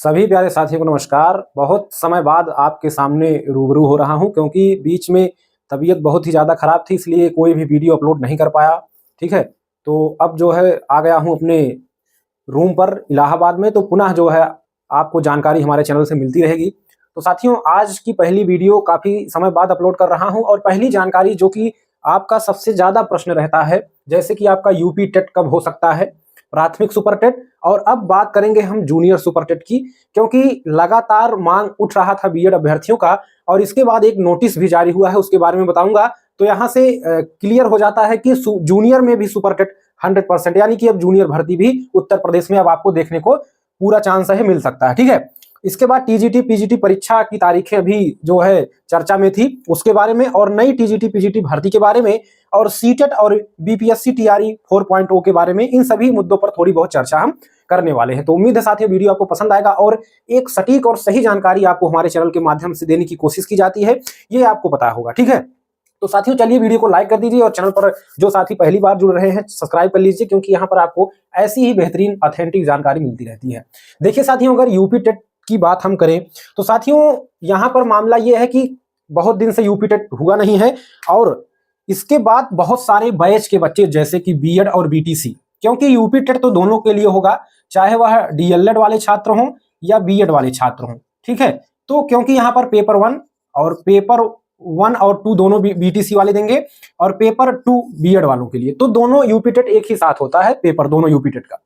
सभी प्यारे साथियों को नमस्कार। बहुत समय बाद आपके सामने रूबरू हो रहा हूं क्योंकि बीच में तबीयत बहुत ही ज़्यादा ख़राब थी, इसलिए कोई भी वीडियो अपलोड नहीं कर पाया। ठीक है, तो अब जो है आ गया हूं अपने रूम पर इलाहाबाद में, तो पुनः जो है आपको जानकारी हमारे चैनल से मिलती रहेगी। तो साथियों, आज की पहली वीडियो काफ़ी समय बाद अपलोड कर रहा हूँ और पहली जानकारी जो कि आपका सबसे ज़्यादा प्रश्न रहता है, जैसे कि आपका यूपी टेट कब हो सकता है, प्राथमिक सुपर टेट, और अब बात करेंगे हम जूनियर सुपर टेट की, क्योंकि लगातार मांग उठ रहा था बीएड अभ्यर्थियों का और इसके बाद एक नोटिस भी जारी हुआ है, उसके बारे में बताऊंगा। तो यहाँ से क्लियर हो जाता है कि जूनियर में भी सुपर टेट 100%, यानी कि अब जूनियर भर्ती भी उत्तर प्रदेश में अब आपको देखने को पूरा चांस है मिल सकता है। ठीक है, इसके बाद टीजीटी पीजीटी परीक्षा की तारीखें अभी जो है चर्चा में थी, उसके बारे में, और नई टीजीटी पीजीटी भर्ती के बारे में, और सीटेट और बीपीएससी टीआरई 4.0 के बारे में, इन सभी मुद्दों पर थोड़ी बहुत चर्चा हम करने वाले हैं। तो उम्मीद है साथियों वीडियो आपको पसंद आएगा और एक सटीक और सही जानकारी आपको हमारे चैनल के माध्यम से देने की कोशिश की जाती है, ये आपको पता होगा। ठीक है, तो साथियों चलिए वीडियो को लाइक कर दीजिए और चैनल पर जो साथी पहली बार जुड़ रहे हैं सब्सक्राइब कर लीजिए, क्योंकि यहाँ पर आपको ऐसी ही बेहतरीन ऑथेंटिक जानकारी मिलती रहती है। देखिए साथियों, अगर यूपी टेट की बात हम करें तो साथियों यहाँ पर मामला ये है कि बहुत दिन से यूपी टेट हुआ नहीं है और इसके बाद बहुत सारे बैच के बच्चे जैसे कि बीएड और बीटीसी, क्योंकि यूपी टेट तो दोनों के लिए होगा, चाहे वह डीएलएड वाले छात्र हों या बीएड वाले छात्र हों। ठीक है, तो क्योंकि यहाँ पर पेपर 1 और पेपर 1 और 2 दोनों बीटीसी वाले देंगे और पेपर 2 बीएड वालों के लिए, तो दोनों यूपी टेट एक ही साथ होता है, पेपर दोनों यूपी टेट का।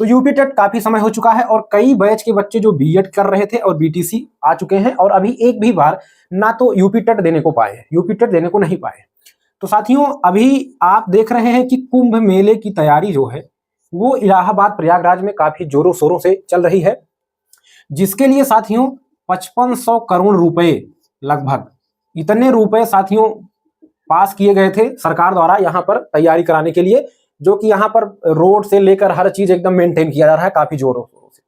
तो यूपी टेट काफी समय हो चुका है और कई बैच के बच्चे जो बीएड कर रहे थे और बीटीसी आ चुके हैं और अभी एक भी बार ना तो यूपी टेट देने को पाए हैं, यूपी टेट देने को नहीं पाए। तो साथियों अभी आप देख रहे हैं कि कुंभ मेले की तैयारी जो है वो इलाहाबाद प्रयागराज में काफी जोरों शोरों से चल रही है, जिसके लिए साथियों 5500 करोड़ रुपए, लगभग इतने रुपए साथियों पास किए गए थे सरकार द्वारा यहाँ पर तैयारी कराने के लिए, जो कि यहाँ पर रोड से लेकर हर चीज एकदम मेंटेन किया जा रहा है काफी जोरों शोरों से।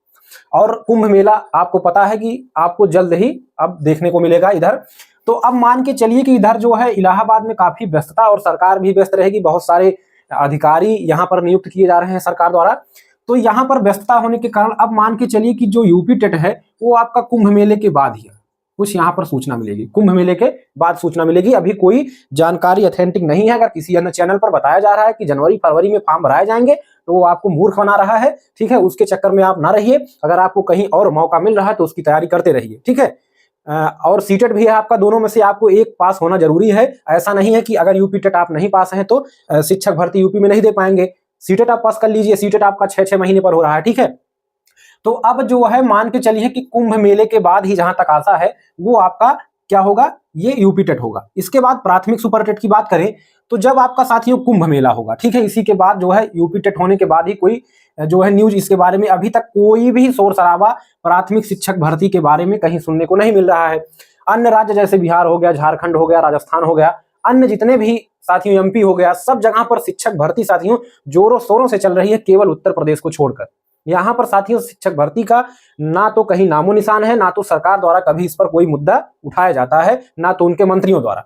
और कुंभ मेला आपको पता है कि आपको जल्द ही अब देखने को मिलेगा इधर। तो अब मान के चलिए कि इधर जो है इलाहाबाद में काफी व्यस्तता और सरकार भी व्यस्त रहेगी, बहुत सारे अधिकारी यहाँ पर नियुक्त किए जा रहे हैं सरकार द्वारा। तो यहाँ पर व्यस्तता होने के कारण अब मान के चलिए कि जो यूपी टेट है वो आपका कुंभ मेले के बाद ही कुछ यहाँ पर सूचना मिलेगी, कुंभ मेले के बाद सूचना मिलेगी। अभी कोई जानकारी ऑथेंटिक नहीं है। अगर किसी अन्य चैनल पर बताया जा रहा है कि जनवरी फरवरी में फॉर्म भराए जाएंगे तो वो आपको मूर्ख बना रहा है। ठीक है, उसके चक्कर में आप ना रहिए। अगर आपको कहीं और मौका मिल रहा है तो उसकी तैयारी करते रहिए। ठीक है, और सीटेट भी है आपका, दोनों में से आपको एक पास होना जरूरी है। ऐसा नहीं है कि अगर यूपी टेट आप नहीं पास हैं तो शिक्षक भर्ती यूपी में नहीं दे पाएंगे। सीटेट आप पास कर लीजिए, सीटेट आपका 6-6 महीने पर हो रहा है। ठीक है, तो अब जो है मान के चलिए कि कुंभ मेले के बाद ही जहां तक आशा है वो आपका क्या होगा, ये यूपी टेट होगा। इसके बाद प्राथमिक सुपर टेट की बात करें तो जब आपका साथियों कुंभ मेला होगा, ठीक है, इसी के बाद जो है यूपी टेट होने के बाद ही कोई जो है न्यूज इसके बारे में, अभी तक कोई भी शोर शराबा प्राथमिक शिक्षक भर्ती के बारे में कहीं सुनने को नहीं मिल रहा है। अन्य राज्य जैसे बिहार हो गया, झारखंड हो गया, राजस्थान हो गया, अन्य जितने भी साथियों एमपी हो गया, सब जगह पर शिक्षक भर्ती साथियों जोरों शोरों से चल रही है, केवल उत्तर प्रदेश को छोड़कर। यहाँ पर साथियों शिक्षक भर्ती का ना तो कहीं नामो निशान है, ना तो सरकार द्वारा कभी इस पर कोई मुद्दा उठाया जाता है, ना तो उनके मंत्रियों द्वारा।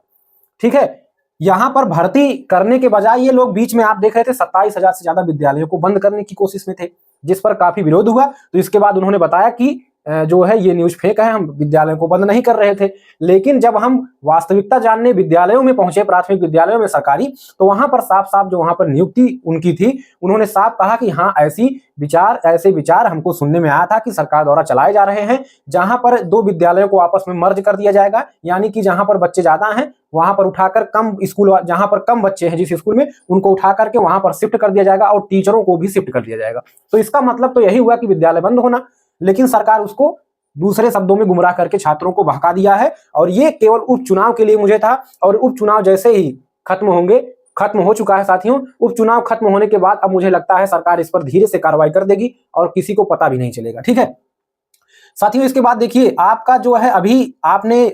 ठीक है, यहाँ पर भर्ती करने के बजाय ये लोग बीच में आप देख रहे थे 27,000 से ज्यादा विद्यालयों को बंद करने की कोशिश में थे, जिस पर काफी विरोध हुआ। तो इसके बाद उन्होंने बताया कि जो है ये न्यूज फेक है, हम विद्यालयों को बंद नहीं कर रहे थे। लेकिन जब हम वास्तविकता जानने विद्यालयों में पहुंचे, प्राथमिक विद्यालयों में सरकारी, तो वहां पर साफ साफ जो वहां पर नियुक्ति उनकी थी, उन्होंने साफ कहा कि हाँ ऐसे विचार हमको सुनने में आया था कि सरकार द्वारा चलाए जा रहे हैं, जहां पर 2 विद्यालयों को आपस में मर्ज कर दिया जाएगा, यानी कि जहां पर बच्चे ज्यादा हैं वहां पर उठाकर कम स्कूल, जहां पर कम बच्चे हैं जिस स्कूल में, उनको उठा करके वहां पर शिफ्ट कर दिया जाएगा और टीचरों को भी शिफ्ट कर दिया जाएगा। तो इसका मतलब तो यही हुआ कि विद्यालय बंद होना, लेकिन सरकार उसको दूसरे शब्दों में गुमराह करके छात्रों को बहका दिया है। और ये केवल उपचुनाव के लिए मुझे था, और उपचुनाव जैसे ही खत्म हो चुका है साथियों। उपचुनाव खत्म होने के बाद अब मुझे लगता है सरकार इस पर धीरे से कार्रवाई कर देगी और किसी को पता भी नहीं चलेगा। ठीक है साथियों, इसके बाद देखिए आपका जो है, अभी आपने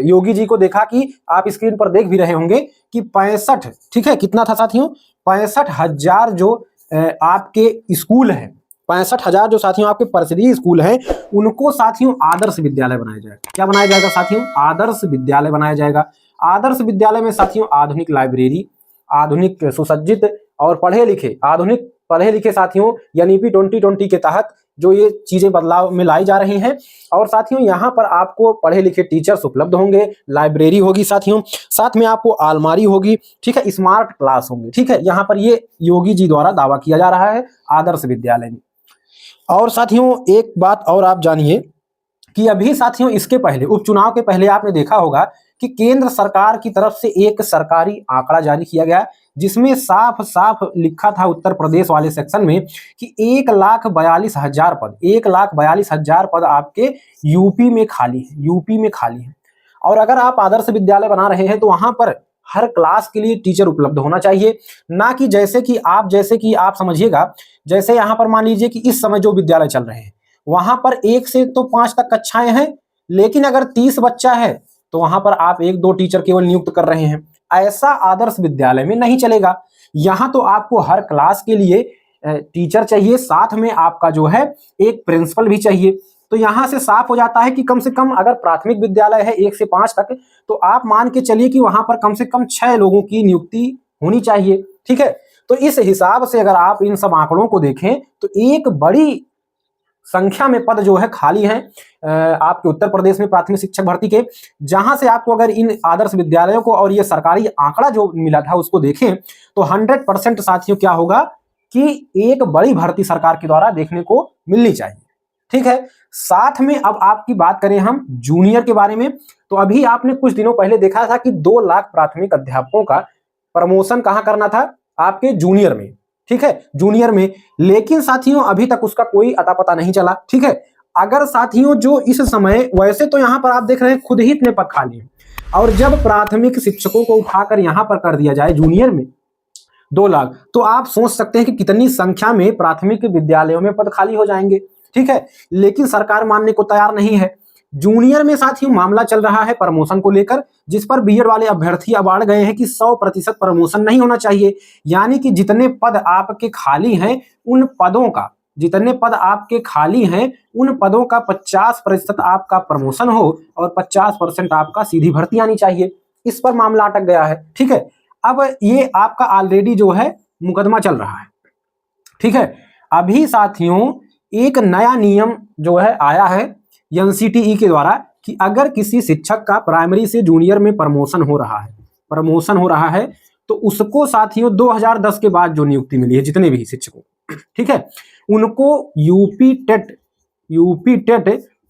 योगी जी को देखा कि आप स्क्रीन पर देख भी रहे होंगे कि 65, ठीक है, कितना था साथियों, 65,000 जो आपके स्कूल है, 65,000 जो साथियों आपके परिषदीय स्कूल हैं, उनको साथियों आदर्श विद्यालय बनाया जाएगा। क्या बनाया जाएगा साथियों, आदर्श विद्यालय बनाया जाएगा। आदर्श विद्यालय में साथियों आधुनिक लाइब्रेरी, आधुनिक सुसज्जित और पढ़े लिखे आधुनिक पढ़े लिखे साथियों एनईपी 2020 के तहत जो ये चीजें बदलाव में लाई जा रही हैं। और साथियों यहाँ पर आपको पढ़े लिखे टीचर्स उपलब्ध होंगे, लाइब्रेरी होगी साथियों, साथ में आपको अलमारी होगी, ठीक है, स्मार्ट क्लास होंगे, ठीक है। यहाँ पर ये योगी जी द्वारा दावा किया जा रहा है आदर्श विद्यालय में। और साथियों एक बात और आप जानिए कि अभी साथियों इसके पहले उपचुनाव के पहले आपने देखा होगा कि केंद्र सरकार की तरफ से एक सरकारी आंकड़ा जारी किया गया जिसमें साफ साफ लिखा था उत्तर प्रदेश वाले सेक्शन में कि 1,42,000 पद, 1,42,000 पद आपके यूपी में खाली है, यूपी में खाली है। और अगर आप आदर्श विद्यालय बना रहे हैं तो वहां पर हर क्लास के लिए टीचर उपलब्ध होना चाहिए, ना कि जैसे कि आप समझिएगा, जैसे यहाँ पर मान लीजिए कि इस समय जो विद्यालय चल रहे हैं वहां पर 1 से तो 5 तक कक्षाएं हैं, लेकिन अगर 30 बच्चा है तो वहां पर आप 1-2 टीचर केवल नियुक्त कर रहे हैं। ऐसा आदर्श विद्यालय में नहीं चलेगा। यहाँ तो आपको हर क्लास के लिए टीचर चाहिए, साथ में आपका जो है एक प्रिंसिपल भी चाहिए। तो यहाँ से साफ हो जाता है कि कम से कम अगर प्राथमिक विद्यालय है 1 से 5 तक, तो आप मान के चलिए कि वहां पर कम से कम 6 लोगों की नियुक्ति होनी चाहिए, ठीक है। तो इस हिसाब से अगर आप इन सब आंकड़ों को देखें तो एक बड़ी संख्या में पद जो है खाली हैं आपके उत्तर प्रदेश में प्राथमिक शिक्षक भर्ती के। जहां से आपको अगर इन आदर्श विद्यालयों को और ये सरकारी आंकड़ा जो मिला था उसको देखें तो 100% साथियों क्या होगा कि एक बड़ी भर्ती सरकार के द्वारा देखने को मिलनी चाहिए, ठीक है। साथ में अब आपकी बात करें हम जूनियर के बारे में, तो अभी आपने कुछ दिनों पहले देखा था कि 2 लाख प्राथमिक अध्यापकों का प्रमोशन कहां करना था, आपके जूनियर में, ठीक है, जूनियर में। लेकिन साथियों अभी तक उसका कोई अता पता नहीं चला, ठीक है। अगर साथियों जो इस समय वैसे तो यहां पर आप देख रहे हैं खुद ही इतने पद खाली हैं, और जब प्राथमिक शिक्षकों को उठाकर यहां पर कर दिया जाए जूनियर में 2 लाख, तो आप सोच सकते हैं कि कितनी संख्या में प्राथमिक विद्यालयों में पद खाली हो जाएंगे, ठीक है। लेकिन सरकार मानने को तैयार नहीं है। जूनियर में साथियों मामला चल रहा है प्रमोशन को लेकर, जिस पर बीएड वाले अभ्यर्थी अब अड़ गए हैं कि 100% प्रमोशन नहीं होना चाहिए। यानी कि जितने पद आपके खाली हैं उन पदों का, जितने पद आपके खाली हैं उन पदों का 50% आपका प्रमोशन हो और 50% आपका सीधी भर्ती आनी चाहिए। इस पर मामला अटक गया है, ठीक है। अब ये आपका ऑलरेडी जो है मुकदमा चल रहा है, ठीक है। अभी साथियों एक नया नियम जो है आया है एनसीटीई के द्वारा कि अगर किसी शिक्षक का प्राइमरी से जूनियर में प्रमोशन हो रहा है तो उसको साथियों 2010 के बाद जो नियुक्ति मिली है जितने भी शिक्षकों, ठीक है, उनको यूपी टेट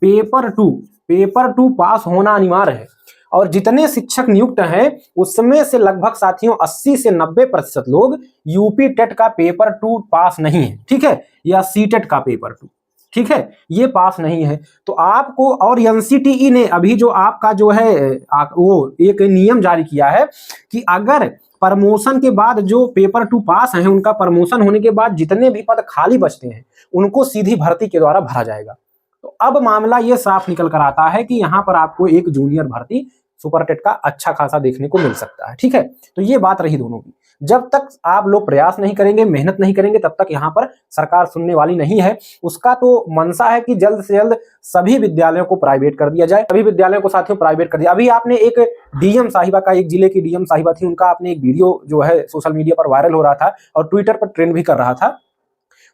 पेपर 2 पास होना अनिवार्य है। और जितने शिक्षक नियुक्त हैं उसमें से लगभग साथियों 80 से 90% लोग यूपी टेट का पेपर 2 पास नहीं है, ठीक है, या सी टेट का पेपर 2, ठीक है, ये पास नहीं है। तो आपको, और एनसीटीई ने अभी जो आपका जो है वो एक नियम जारी किया है कि अगर प्रमोशन के बाद जो पेपर 2 पास हैं उनका प्रमोशन होने के बाद जितने भी पद खाली बचते हैं उनको सीधी भर्ती के द्वारा भरा जाएगा। तो अब मामला ये साफ निकल कर आता है कि यहाँ पर आपको एक जूनियर भर्ती सुपर टेट का अच्छा खासा देखने को मिल सकता है, ठीक है। तो ये बात रही दोनों की। जब तक आप लोग प्रयास नहीं करेंगे, मेहनत नहीं करेंगे, तब तक यहाँ पर सरकार सुनने वाली नहीं है। उसका तो मंशा है कि जल्द से जल्द सभी विद्यालयों को प्राइवेट कर दिया जाए, सभी विद्यालयों को साथियों प्राइवेट कर दिया। अभी आपने एक डीएम साहिबा का, एक जिले की डीएम साहिबा थी, उनका आपने एक वीडियो जो है सोशल मीडिया पर वायरल हो रहा था और ट्विटर पर ट्रेंड भी कर रहा था।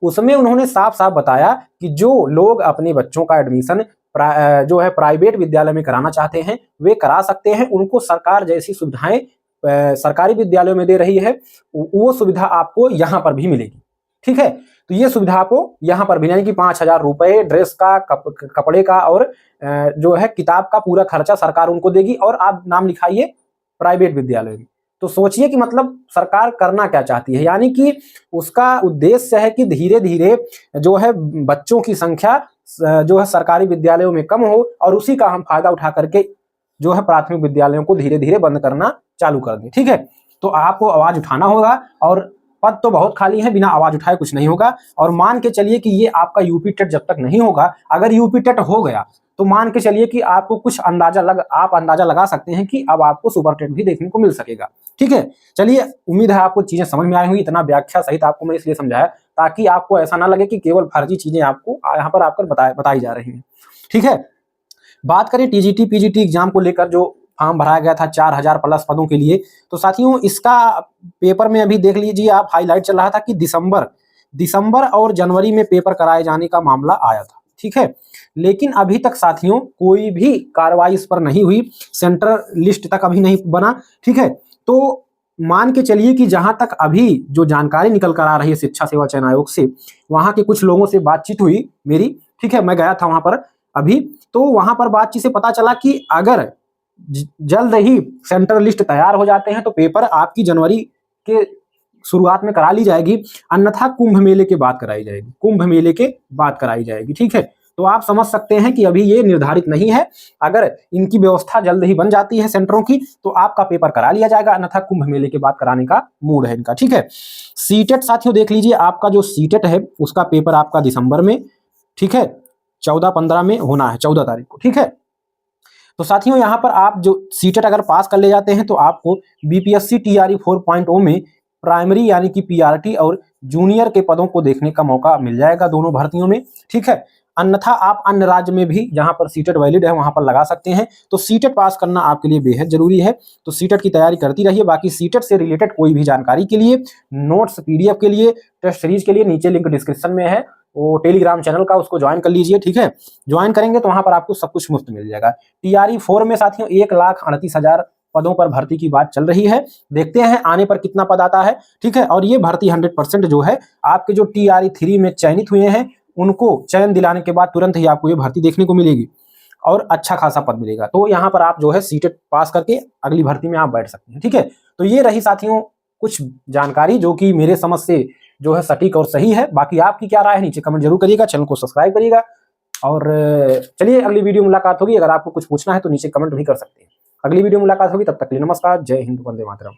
उसमें उन्होंने साफ साफ बताया कि जो लोग अपने बच्चों का एडमिशन जो है प्राइवेट विद्यालय में कराना चाहते हैं वे करा सकते हैं। उनको सरकार जैसी सुविधाएं सरकारी विद्यालयों में दे रही है वो सुविधा आपको यहाँ पर भी मिलेगी, ठीक है। तो ये सुविधा आपको यहाँ पर भी, यानी कि 5,000 रुपए ड्रेस का, कपड़े का और जो है किताब का पूरा खर्चा सरकार उनको देगी और आप नाम लिखाइए प्राइवेट विद्यालय में। तो सोचिए कि मतलब सरकार करना क्या चाहती है, यानी कि उसका उद्देश्य है कि धीरे धीरे जो है बच्चों की संख्या जो है सरकारी विद्यालयों में कम हो और उसी का हम फायदा उठा करके जो है प्राथमिक विद्यालयों को धीरे धीरे बंद करना चालू कर दें, ठीक है। तो आपको आवाज उठाना होगा और पद तो बहुत खाली है, बिना आवाज उठाए कुछ नहीं होगा। और मान के चलिए कि ये आपका यूपी टेट जब तक नहीं होगा, अगर यूपी टेट हो गया तो मान के चलिए कि आपको कुछ आप अंदाजा लगा सकते हैं कि अब आपको सुपर टेट भी देखने को मिल सकेगा, ठीक है। चलिए, उम्मीद है आपको चीजें समझ में आई होंगी। इतना व्याख्या सहित आपको मैं इसलिए समझाया ताकि आपको ऐसा ना लगे कि केवल फर्जी चीजें आपको यहाँ पर आकर बताई जा रही हैं, ठीक है। बात करें टीजीटी पीजीटी एग्जाम को लेकर, जो फॉर्म भराया गया था 4,000 प्लस पदों के लिए, तो साथियों इसका पेपर में अभी देख लीजिए आप, हाईलाइट चल रहा था कि दिसंबर दिसंबर और जनवरी में पेपर कराए जाने का मामला आया था, ठीक है। लेकिन अभी तक साथियों कोई भी कार्रवाई इस पर नहीं हुई, सेंटर लिस्ट तक अभी नहीं बना, ठीक है। तो मान के चलिए कि जहां तक अभी जो जानकारी निकल कर आ रही है शिक्षा सेवा चयन आयोग से, वहां के कुछ लोगों से बातचीत हुई मेरी, ठीक है, मैं गया था वहां पर अभी। तो वहां पर बातचीत से पता चला कि अगर जल्द ही सेंटर लिस्ट तैयार हो जाते हैं तो पेपर आपकी जनवरी के शुरुआत में करा ली जाएगी, अन्यथा कुंभ मेले के बाद कराई जाएगी, कुंभ मेले के बाद कराई जाएगी, ठीक है। तो आप समझ सकते हैं कि अभी ये निर्धारित नहीं है, अगर इनकी व्यवस्था जल्द ही बन जाती है सेंटरों की तो आपका पेपर करा लिया जाएगा, अन्यथा कुंभ मेले के बाद कराने का मूड है इनका, ठीक है। सीटेट साथियों देख लीजिए, आपका जो सीटेट है उसका पेपर आपका दिसंबर में, ठीक है, 14-15 में होना है, 14 तारीख को, ठीक है। तो साथियों यहाँ पर आप जो सीटेट अगर पास कर ले जाते हैं तो आपको बीपीएससी टीआरई 4.0 में प्राइमरी यानी कि पीआरटी और जूनियर के पदों को देखने का मौका मिल जाएगा दोनों भर्तियों में, ठीक है। अन्यथा आप अन्य राज्य में भी जहां पर सीटेट वैलिड है वहां पर लगा सकते हैं। तो सीटेट पास करना आपके लिए बेहद जरूरी है, तो सीटेट की तैयारी करती रहिए। बाकी सीटेट से रिलेटेड कोई भी जानकारी के लिए, नोट्स, पीडीएफ के लिए, टेस्ट सीरीज के लिए नीचे लिंक डिस्क्रिप्शन में है, वो टेलीग्राम चैनल का, उसको ज्वाइन कर लीजिए, ठीक है। ज्वाइन करेंगे तो वहां पर आपको सब कुछ मुफ्त मिल जाएगा। टीआरई 4 में साथियों 1,38,000 पदों पर भर्ती की बात चल रही है, देखते हैं आने पर कितना पद आता है, ठीक है। और ये भर्ती 100% जो है आपके जो टीआरई 3 में चयनित हुए हैं उनको चयन दिलाने के बाद तुरंत ही आपको ये भर्ती देखने को मिलेगी और अच्छा खासा पद मिलेगा। तो यहाँ पर आप जो है सीटेट पास करके अगली भर्ती में आप बैठ सकते हैं, ठीक है। तो ये रही साथियों कुछ जानकारी जो कि मेरे समझ से जो है सटीक और सही है। बाकी आपकी क्या राय है नीचे कमेंट जरूर करिएगा, चैनल को सब्सक्राइब करिएगा और चलिए अगली वीडियो मुलाकात होगी। अगर आपको कुछ पूछना है तो नीचे कमेंट भी कर सकते हैं। अगली वीडियो मुलाकात होगी, तब तक के लिए नमस्कार, जय हिंद, वंदे मातरम।